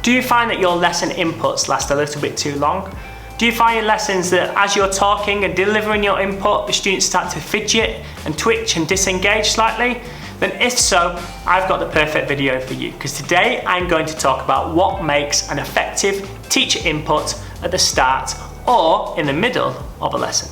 Do you find that your lesson inputs last a little bit too long? Do you find in lessons that as you're talking and delivering your input, the students start to fidget and twitch and disengage slightly? Then if so, I've got the perfect video for you, because today I'm going to talk about what makes an effective teacher input at the start or in the middle of a lesson.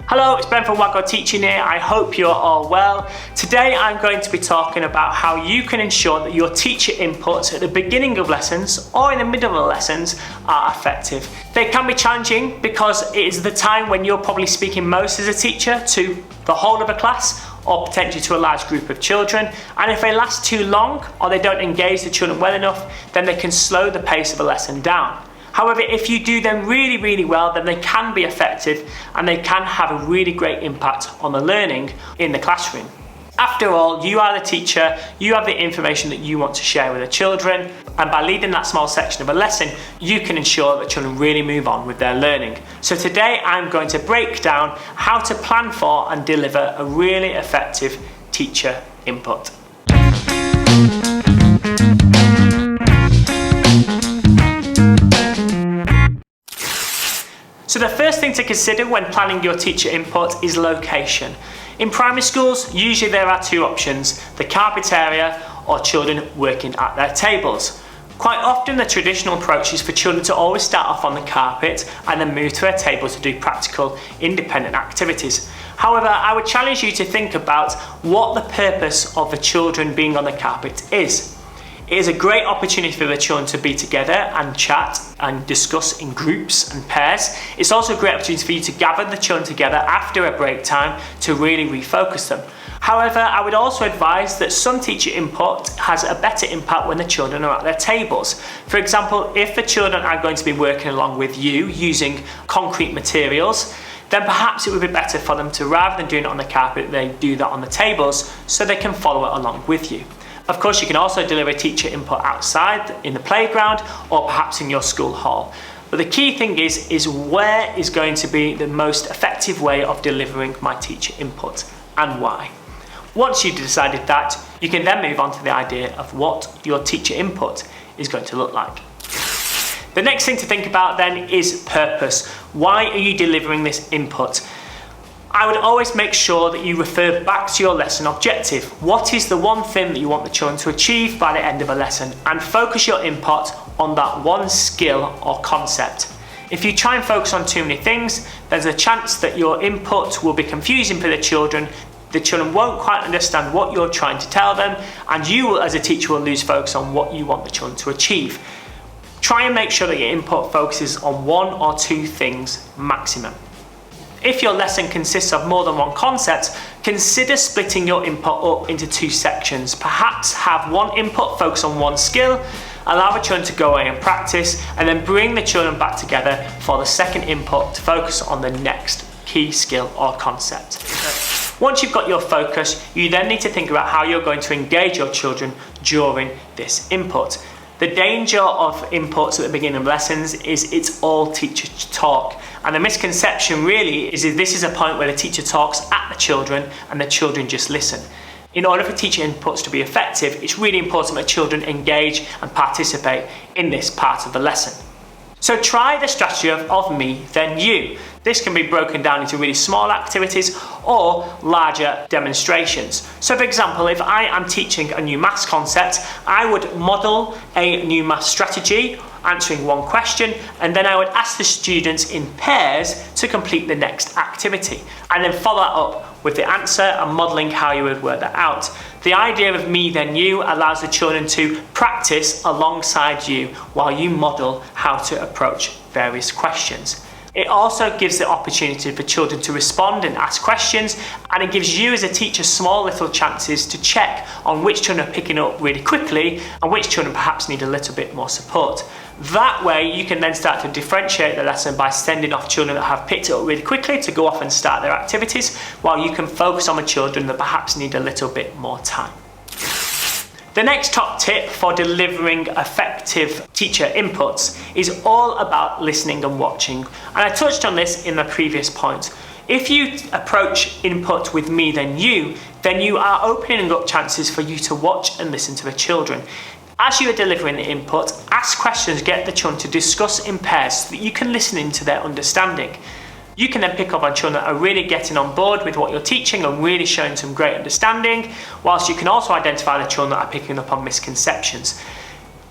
Hello, it's Ben from Waggo Teaching here. I hope you're all well. Today I'm going to be talking about how you can ensure that your teacher inputs at the beginning of lessons or in the middle of lessons are effective. They can be challenging because it is the time when you're probably speaking most as a teacher to the whole of a class or potentially to a large group of children, and if they last too long or they don't engage the children well enough, then they can slow the pace of a lesson down. However, if you do them really well, then they can be effective and they can have a really great impact on the learning in the classroom. After all, you are the teacher, you have the information that you want to share with the children, and by leading that small section of a lesson, you can ensure that children really move on with their learning. So today I'm going to break down how to plan for and deliver a really effective teacher input. So the first thing to consider when planning your teacher input is location. In primary schools, usually there are two options, the carpet area or children working at their tables. Quite often the traditional approach is for children to always start off on the carpet and then move to their table to do practical, independent activities. However, I would challenge you to think about what the purpose of the children being on the carpet is. It is a great opportunity for the children to be together and chat and discuss in groups and pairs. It's also a great opportunity for you to gather the children together after a break time to really refocus them. However, I would also advise that some teacher input has a better impact when the children are at their tables. For example, if the children are going to be working along with you using concrete materials, then perhaps it would be better for them to, rather than doing it on the carpet, they do that on the tables so they can follow it along with you. Of course, you can also deliver teacher input outside in the playground or perhaps in your school hall. But the key thing is where is going to be the most effective way of delivering my teacher input and why. Once you've decided that, you can then move on to the idea of what your teacher input is going to look like. The next thing to think about then is purpose. Why are you delivering this input? I would always make sure that you refer back to your lesson objective. What is the one thing that you want the children to achieve by the end of a lesson? And focus your input on that one skill or concept. If you try and focus on too many things, there's a chance that your input will be confusing for the children. The children won't quite understand what you're trying to tell them, and you as a teacher will lose focus on what you want the children to achieve. Try and make sure that your input focuses on one or two things maximum. If your lesson consists of more than one concept, consider splitting your input up into two sections. Perhaps have one input focus on one skill, allow the children to go away and practice, and then bring the children back together for the second input to focus on the next key skill or concept. Once you've got your focus, you then need to think about how you're going to engage your children during this input. The danger of inputs at the beginning of lessons is it's all teacher talk. And the misconception really is that this is a point where the teacher talks at the children and the children just listen. In order for teacher inputs to be effective, it's really important that children engage and participate in this part of the lesson. So try the strategy of me, then you. This can be broken down into really small activities or larger demonstrations. So for example, if I am teaching a new maths concept, I would model a new maths strategy, answering one question, and then I would ask the students in pairs to complete the next activity, and then follow that up with the answer and modelling how you would work that out. The idea of me then you allows the children to practice alongside you while you model how to approach various questions. It also gives the opportunity for children to respond and ask questions, and it gives you as a teacher small little chances to check on which children are picking up really quickly and which children perhaps need a little bit more support. That way you can then start to differentiate the lesson by sending off children that have picked it up really quickly to go off and start their activities, while you can focus on the children that perhaps need a little bit more time. The next top tip for delivering effective teacher inputs is all about listening and watching. And I touched on this in the previous point. If you approach input with me then you are opening up chances for you to watch and listen to the children. As you are delivering the input, ask questions, get the children to discuss in pairs so that you can listen into their understanding. You can then pick up on children that are really getting on board with what you're teaching and really showing some great understanding, whilst you can also identify the children that are picking up on misconceptions.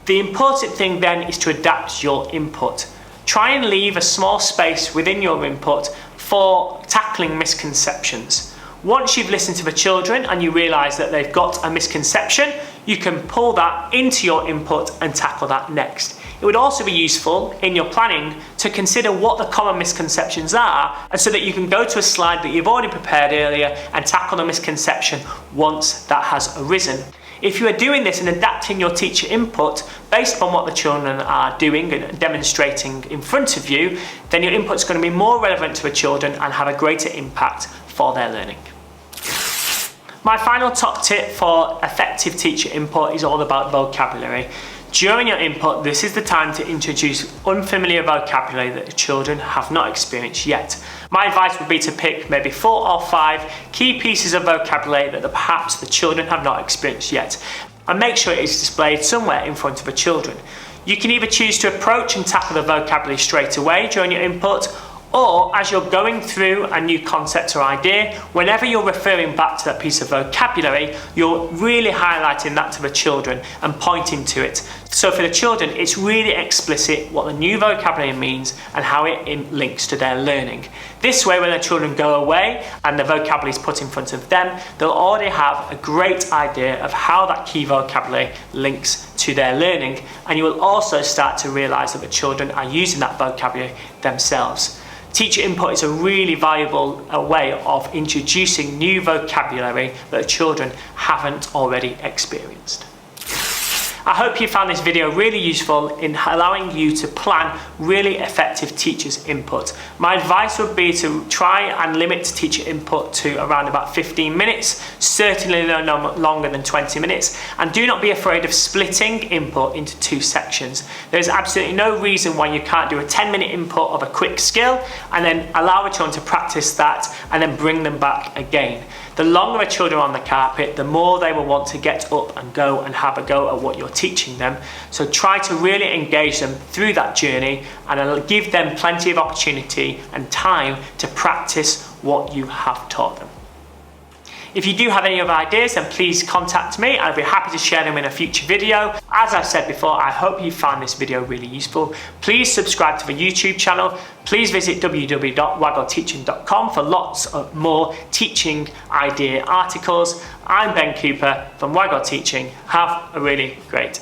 The important thing then is to adapt your input. Try and leave a small space within your input for tackling misconceptions. Once you've listened to the children and you realise that they've got a misconception, you can pull that into your input and tackle that next. It would also be useful in your planning to consider what the common misconceptions are, and so that you can go to a slide that you've already prepared earlier and tackle the misconception once that has arisen. If you are doing this and adapting your teacher input based upon what the children are doing and demonstrating in front of you, then your input is going to be more relevant to the children and have a greater impact for their learning. My final top tip for effective teacher input is all about vocabulary. During your input, this is the time to introduce unfamiliar vocabulary that the children have not experienced yet. My advice would be to pick maybe 4 or 5 key pieces of vocabulary that perhaps the children have not experienced yet, and make sure it is displayed somewhere in front of the children. You can either choose to approach and tackle the vocabulary straight away during your input, or as you're going through a new concept or idea, whenever you're referring back to that piece of vocabulary, you're really highlighting that to the children and pointing to it. So for the children, it's really explicit what the new vocabulary means and how it links to their learning. This way, when the children go away and the vocabulary is put in front of them, they'll already have a great idea of how that key vocabulary links to their learning, and you will also start to realise that the children are using that vocabulary themselves. Teacher input is a really valuable way of introducing new vocabulary that the children haven't already experienced. I hope you found this video really useful in allowing you to plan really effective teachers' input. My advice would be to try and limit teacher input to around about 15 minutes, certainly no longer than 20 minutes, and do not be afraid of splitting input into 2 sections. There is absolutely no reason why you can't do a 10-minute input of a quick skill and then allow a child to practice that and then bring them back again. The longer the children are on the carpet, the more they will want to get up and go and have a go at what you're teaching them. So try to really engage them through that journey and give them plenty of opportunity and time to practice what you have taught them. If you do have any other ideas, then please contact me. I'll be happy to share them in a future video. As I said before, I hope you found this video really useful. Please subscribe to the YouTube channel. Please visit www.waggleteaching.com for lots of more teaching idea articles. I'm Ben Cooper from Waggle Teaching. Have a really great